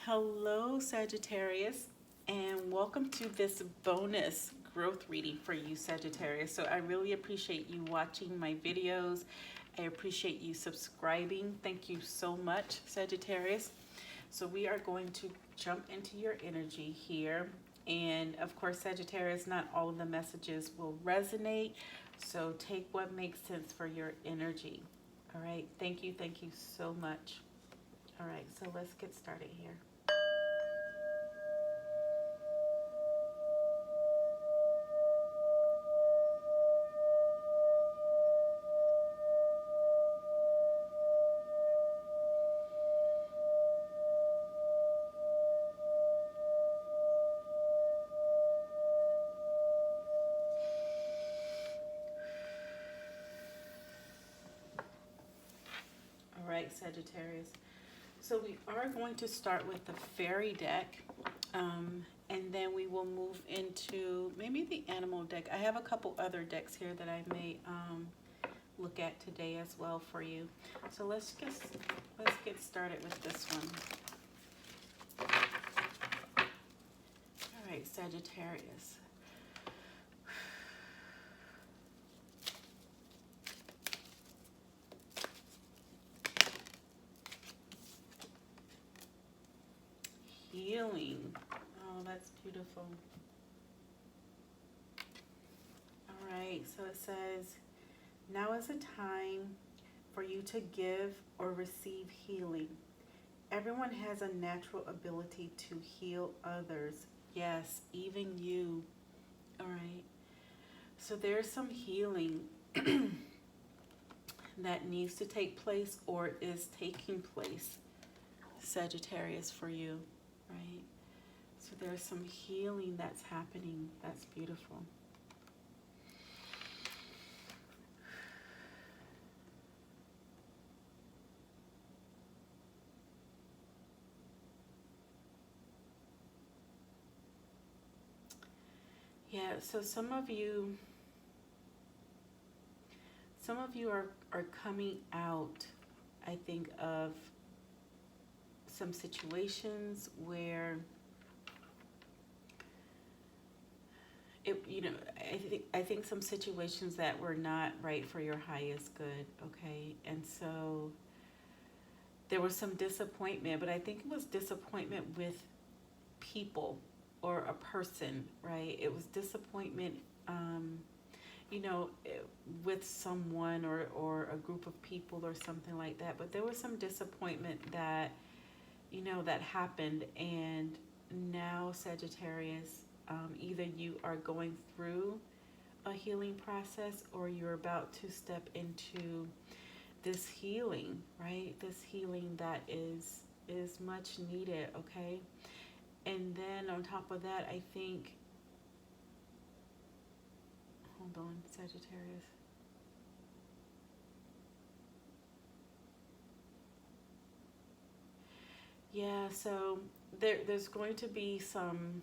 Hello, Sagittarius, and welcome to this bonus growth reading for you, Sagittarius. So I really appreciate you watching my videos. I appreciate you subscribing. Thank you so much, Sagittarius. So we are going to jump into your energy here. And of course, Sagittarius, not all of the messages will resonate. So take what makes sense for your energy. All right. Thank you. Thank you so much. All right. So let's get started here. All right, Sagittarius. So we are going to start with the fairy deck, and then we will move into maybe the animal deck. I have a couple other decks here that I may look at today as well for you. So let's get started with this one. All right, Sagittarius. Healing. Oh, that's beautiful. All right, so it says, now is a time for you to give or receive healing. Everyone has a natural ability to heal others. Yes, even you. All right. So there's some healing that needs to take place or is taking place, Sagittarius, for you, right? So there's some healing that's happening. That's beautiful. Yeah, so some of you are coming out, I think, of some situations where I think some situations that were not right for your highest good, okay? And so there was some disappointment, but I think it was disappointment with people or a person, right? It was disappointment, with someone or a group of people or something like that. But there was some disappointment that, that happened. And now, Sagittarius, either you are going through a healing process or you're about to step into this healing, right? This healing that is much needed, okay? And then on top of that, I think, hold on, Sagittarius. Yeah, so there's going to be some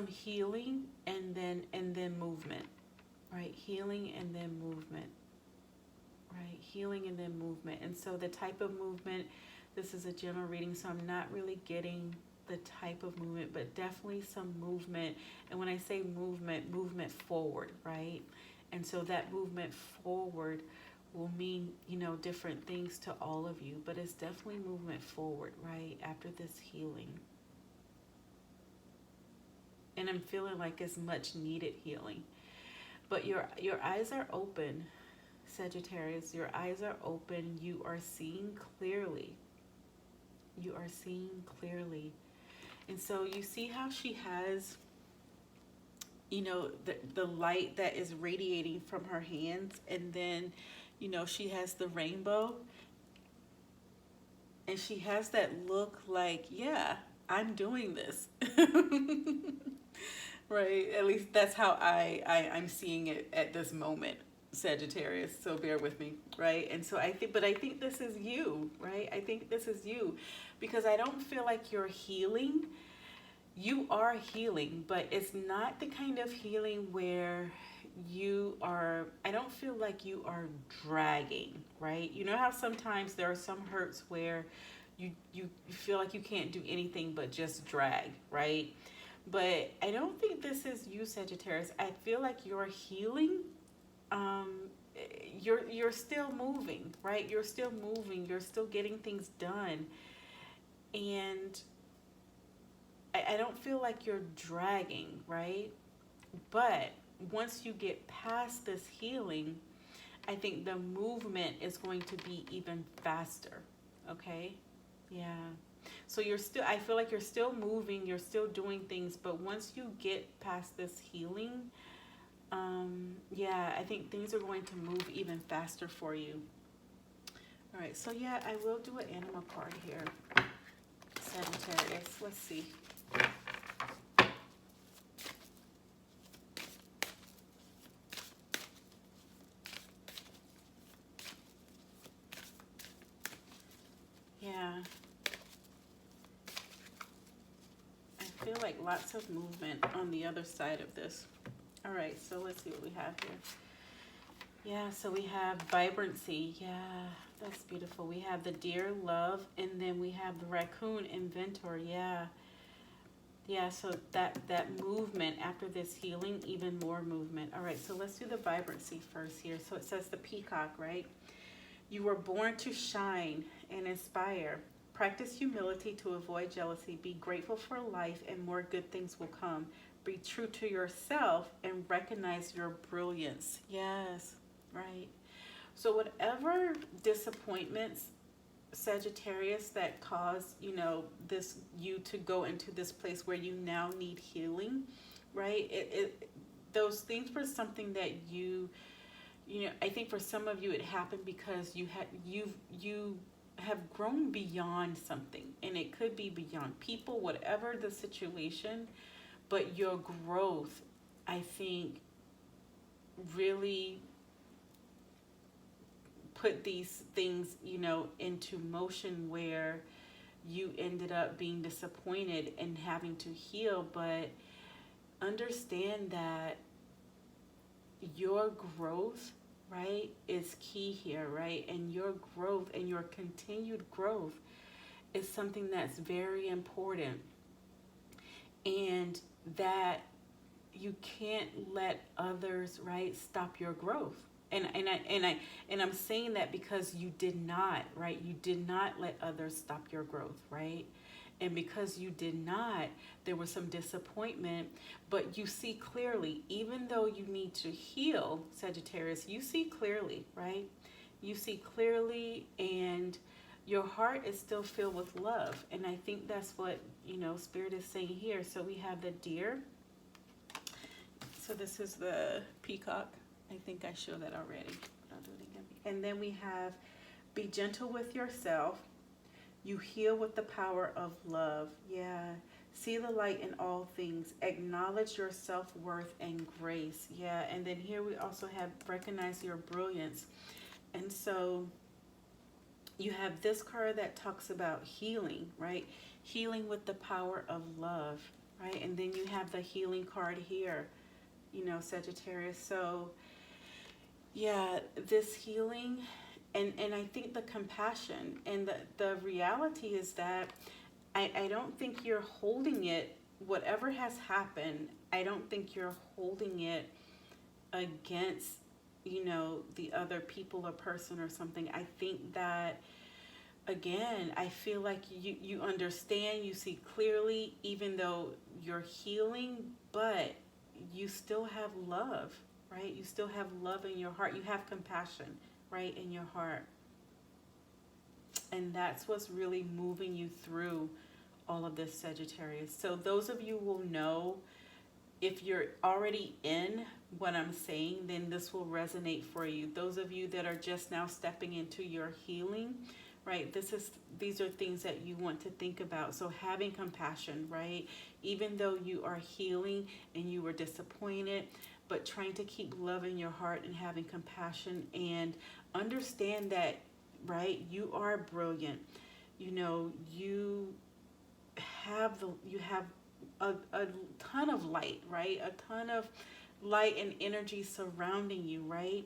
healing and then movement, right? Healing and then movement, right? Healing and then movement. And so the type of movement, this is a general reading, so I'm not really getting the type of movement, but definitely some movement. And when I say movement forward, right? And so that movement forward will mean, different things to all of you, but it's definitely movement forward, right? After this healing. And I'm feeling like it's much needed healing. But your eyes are open, Sagittarius. Your eyes are open. You are seeing clearly. You are seeing clearly. And so you see how she has, the light that is radiating from her hands. And then, she has the rainbow. And she has that look like, yeah, I'm doing this. Right? At least that's how I'm seeing it at this moment, Sagittarius. So bear with me, right? And so I think this is you, right? I think this is you because I don't feel like you're healing. You are healing, but it's not the kind of healing where I don't feel like you are dragging, right? You know how sometimes there are some hurts where you feel like you can't do anything but just drag, right? But I don't think this is you, Sagittarius. I feel like you're healing. Um, you're still moving, right? You're still moving. You're still getting things done, and I don't feel like you're dragging, right? But once you get past this healing, I think the movement is going to be even faster. Okay? Yeah. So you're still, I feel like you're still moving, you're still doing things, but once you get past this healing, yeah, I think things are going to move even faster for you. All right, so yeah, I will do an animal card here, Sagittarius. Let's see. Yeah. I feel like lots of movement on the other side of this. All right, so let's see what we have here. Yeah, so we have vibrancy. Yeah, that's beautiful. We have the deer, love, and then we have the raccoon, inventor. Yeah. Yeah, so that movement after this healing, even more movement. All right, so let's do the vibrancy first here. So it says the peacock, right? You were born to shine and inspire. Practice humility to avoid jealousy. Be grateful for life and more good things will come. Be true to yourself and recognize your brilliance. Yes, right. So whatever disappointments, Sagittarius, that cause, this you to go into this place where you now need healing, right? Those things were something that I think for some of you it happened because you have grown beyond something, and it could be beyond people, whatever the situation, but your growth, I think, really put these things, into motion where you ended up being disappointed and having to heal. But understand that your growth, right, is key here, right? And your growth and your continued growth is something that's very important, and that you can't let others, right, stop your growth. And I'm saying that because you did not, right? You did not let others stop your growth, right? And because you did not, there was some disappointment, but you see clearly, even though you need to heal, Sagittarius, you see clearly, right? You see clearly, and your heart is still filled with love. And I think that's what, Spirit is saying here. So we have the deer. So this is the peacock. I think I showed that already, but I'll do it again. And then we have be gentle with yourself. You heal with the power of love. Yeah. See the light in all things. Acknowledge your self-worth and grace. Yeah. And then here we also have recognize your brilliance. And so you have this card that talks about healing, right? Healing with the power of love, right? And then you have the healing card here, Sagittarius. So yeah, this healing, and I think the compassion and the reality is that I don't think you're holding it, whatever has happened, I don't think you're holding it against, the other people or person or something. I think that, again, I feel like you understand, you see clearly, even though you're healing, but you still have love, right? You still have love in your heart. You have compassion, right, in your heart. And that's what's really moving you through all of this, Sagittarius. So those of you will know, if you're already in what I'm saying, then this will resonate for you. Those of you that are just now stepping into your healing, right? These are things that you want to think about. So having compassion, right? Even though you are healing and you were disappointed, but trying to keep love in your heart and having compassion, and understand that, right, you are brilliant. You have a ton of light, right? A ton of light and energy surrounding you, right?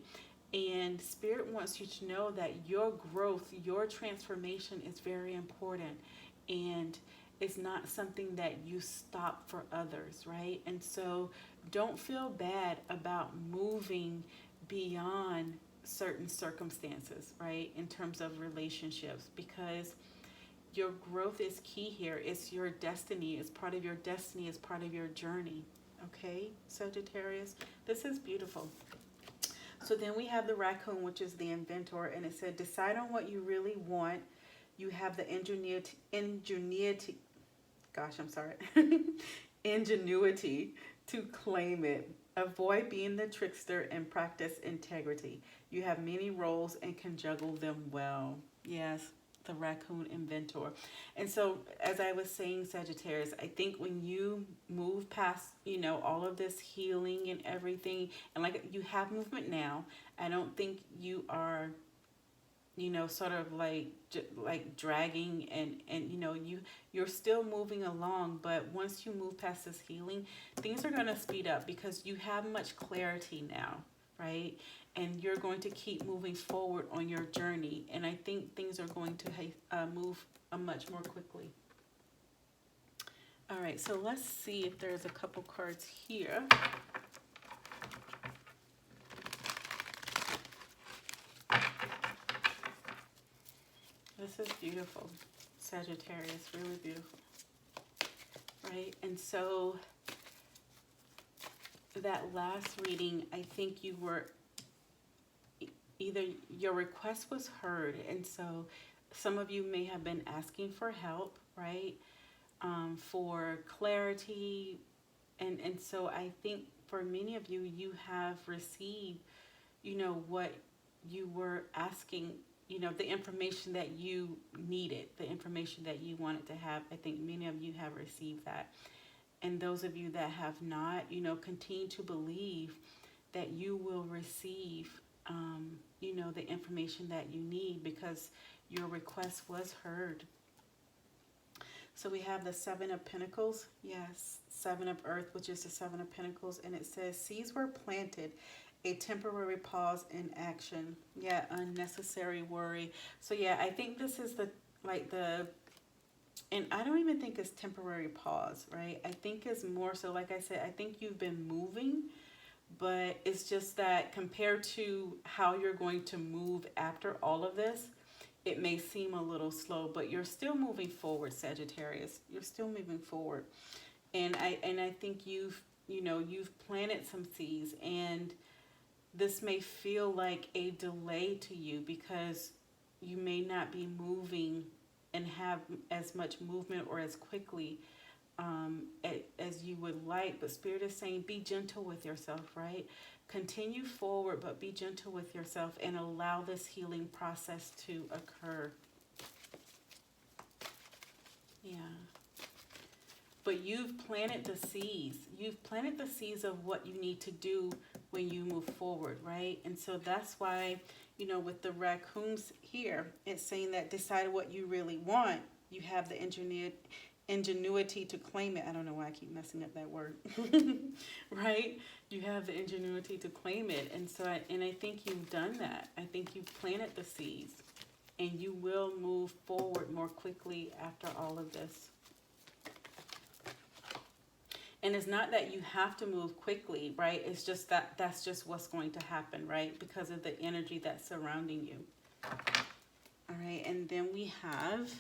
And Spirit wants you to know that your growth, your transformation is very important. And it's not something that you stop for others, right? And so don't feel bad about moving beyond certain circumstances, right? In terms of relationships, because your growth is key here. It's your destiny. It's part of your destiny. It's part of your journey. Okay, Sagittarius? This is beautiful. So then we have the raccoon, which is the inventor, and it said, decide on what you really want. You have the ingenuity gosh, I'm sorry, ingenuity to claim it. Avoid being the trickster and practice integrity. You have many roles and can juggle them well. Yes, the raccoon inventor. And so, as I was saying, Sagittarius, I think when you move past, all of this healing and everything, and like you have movement now, I don't think you are sort of like dragging and you're still moving along. But once you move past this healing, things are going to speed up because you have much clarity now, right? And you're going to keep moving forward on your journey, and I think things are going to move much more quickly. All right, so let's see if there's a couple cards here. This is beautiful, Sagittarius, really beautiful, right? And so that last reading, I think you were, either your request was heard, and so some of you may have been asking for help, right? For clarity, and so I think for many of you, you have received, what you were asking, the information that you needed, the information that you wanted to have. I think many of you have received that. And those of you that have not, continue to believe that you will receive, the information that you need because your request was heard. So we have the Seven of Pentacles. Yes, Seven of Earth, which is the Seven of Pentacles. And it says, seeds were planted. A temporary pause in action. Yeah, unnecessary worry. So yeah, I think this is and I don't even think it's temporary pause, right? I think it's more so, like I said, I think you've been moving, but it's just that compared to how you're going to move after all of this, it may seem a little slow, but you're still moving forward, Sagittarius. You're still moving forward. And I think you've planted some seeds, and this may feel like a delay to you because you may not be moving and have as much movement or as quickly as you would like. But Spirit is saying, be gentle with yourself, right? Continue forward, but be gentle with yourself and allow this healing process to occur. Yeah. But you've planted the seeds. You've planted the seeds of what you need to do when you move forward, right? And so that's why, with the raccoons here, it's saying that decide what you really want. You have the ingenuity to claim it. I don't know why I keep messing up that word, right? You have the ingenuity to claim it. And so, I think you've done that. I think you've planted the seeds, and you will move forward more quickly after all of this. And it's not that you have to move quickly, right? It's just that's just what's going to happen, right? Because of the energy that's surrounding you. All right, and then we have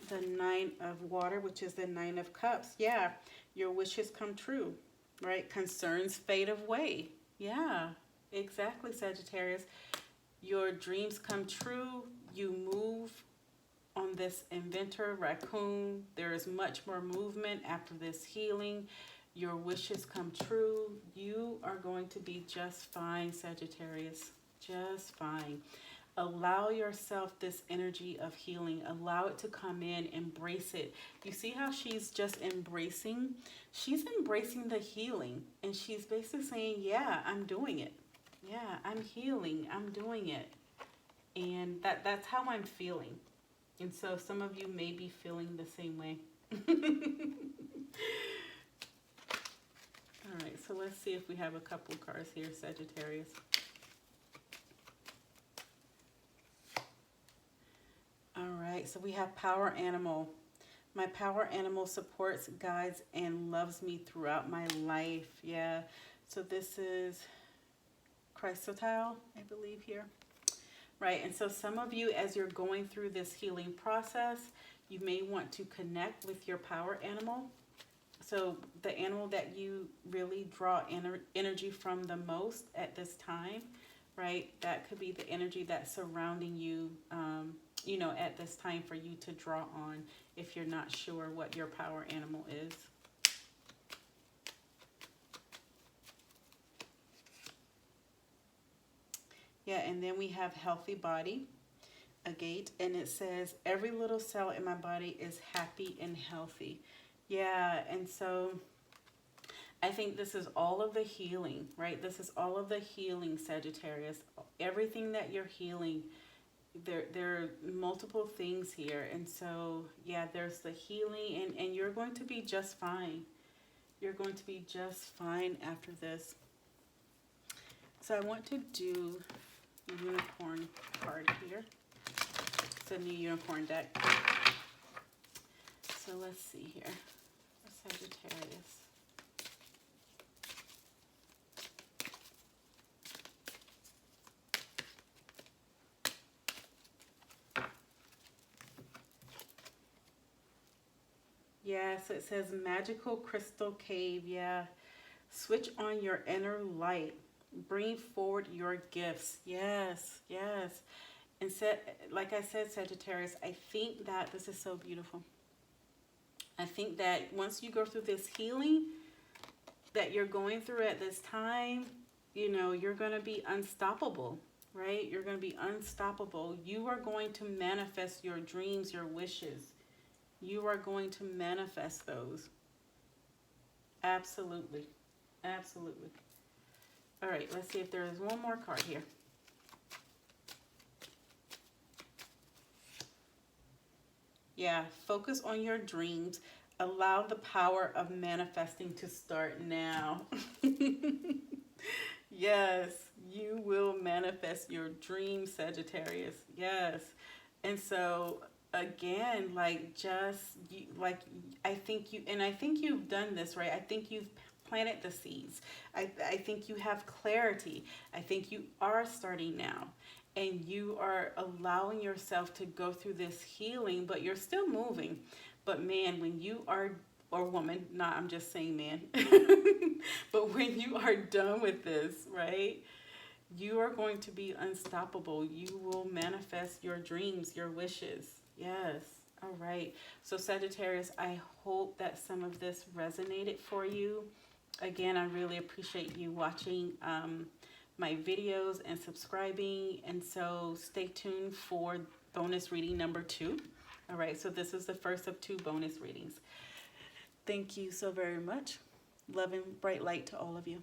the Nine of Water, which is the Nine of Cups. Yeah, your wishes come true, right? Concerns fade away. Yeah, exactly, Sagittarius. Your dreams come true. You move on this inventor, raccoon. There is much more movement after this healing. Your wishes come true. You are going to be just fine, Sagittarius. Just fine. Allow yourself this energy of healing. Allow it to come in. Embrace it. You see how she's just embracing? She's embracing the healing. And she's basically saying, yeah, I'm doing it. Yeah, I'm healing. I'm doing it. And that's how I'm feeling. And so some of you may be feeling the same way. All right, so let's see if we have a couple cards here, Sagittarius. All right, so we have power animal. My power animal supports, guides, and loves me throughout my life. Yeah, so this is Chrysotile, I believe here. Right, and so some of you, as you're going through this healing process, you may want to connect with your power animal. So the animal that you really draw energy from the most at this time, right? That could be the energy that's surrounding you, you know, at this time for you to draw on if you're not sure what your power animal is. Yeah, and then we have healthy body, agate, and it says, every little cell in my body is happy and healthy. Yeah, and so I think this is all of the healing, right? This is all of the healing, Sagittarius. Everything that you're healing, there are multiple things here. And so, yeah, there's the healing, and you're going to be just fine. You're going to be just fine after this. So I want to do a unicorn card here. It's a new unicorn deck. So let's see here for Sagittarius. Yeah, so it says magical crystal cave. Yeah, switch on your inner light. Bring forward your gifts. Yes, yes. And like I said, Sagittarius, I think that this is so beautiful. I think that once you go through this healing that you're going through at this time, you know, you're going to be unstoppable, right? You're going to be unstoppable. You are going to manifest your dreams, your wishes. You are going to manifest those. Absolutely. Absolutely. All right, let's see if there is one more card here. Yeah, focus on your dreams. Allow the power of manifesting to start now. Yes, you will manifest your dreams, Sagittarius. Yes. And so again, like I think you've done this, right? I think you've planted the seeds. I think you have clarity. I think you are starting now, and you are allowing yourself to go through this healing, but you're still moving. But man, when you are, or woman, not, I'm just saying man, but when you are done with this, right, you are going to be unstoppable. You will manifest your dreams, your wishes. Yes. All right. So Sagittarius, I hope that some of this resonated for you. Again, I really appreciate you watching my videos and subscribing. And so stay tuned for bonus reading number 2. All right. So this is the first of 2 bonus readings. Thank you so very much. Love and bright light to all of you.